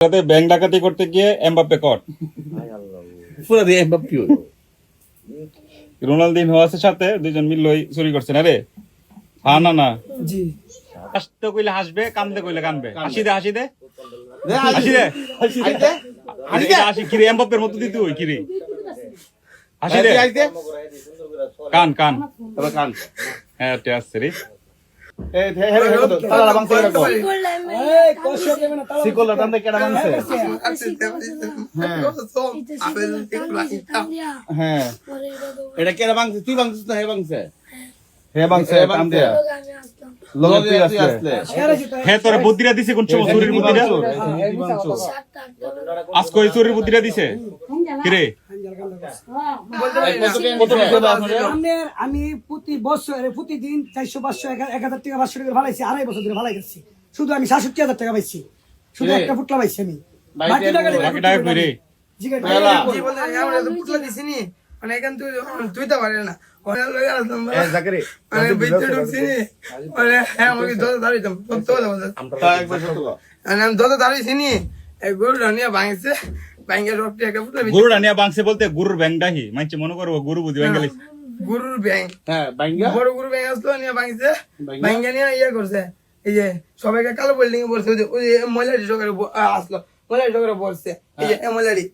Bank ডাকাতি করতে গিয়ে এমবাপ্পে কট। পুরো দিয়ে এমবাপ্পে রোনালদিনহো আছে সাথে, দুইজন মিললই চুরি করছে না রে। হ্যাঁ না না জি হাসতে কইলে হাসবে, কান্দে কইলে কানবে। হাসি দে হাসি দে হাসি দে হাসি কিরে এমবাপ্পের মতো দিতে হই কিরে হাসি দে কান কান কান হ্যাঁ তে আসছে রে। হ্যাঁ এটা কেডা ভাঙছে? তুই ভাঙছিস না হে ভাঙছে? হে বাংছে কাম দে লগে তুই আসলে হে তোর বুদ্ধিরা দিছে কোন সময় চুরির বুদ্ধিরা? আজকে ওই চুরির বুদ্ধিরা দিছে কিরে? আমি প্রতি বছর প্রতিদিন 400-500-1000 টাকা 500 টাকা ভালাইছি, 2.5 বছর ধরে ভালাই যাচ্ছি। শুধু আমি 67,000 টাকা পাইছি, শুধু একটা ফুটলা পাইছি আমি। বাকি টাকা বাকি টাকা কই রে? গরুর আনিয়া বাংছে বলতে গরুর ব্যাংডাহি মানছে মনে করবো গরু বুঝি ব্যাংগালি গরুর ব্যাং হ্যাঁ বাইঙ্গা বড় গরু ব্যাং আসলো নিয়ে ভাঙছে, ভাঙ্গা নিয়ে ইয়ে করছে, এই যে সবাইকে কালো বিল্ডিং এ বলছে, ওই যে মহিলাটি সকালে আসলো, মহিলাটি সকালে বলছে এই যে মহিলাটি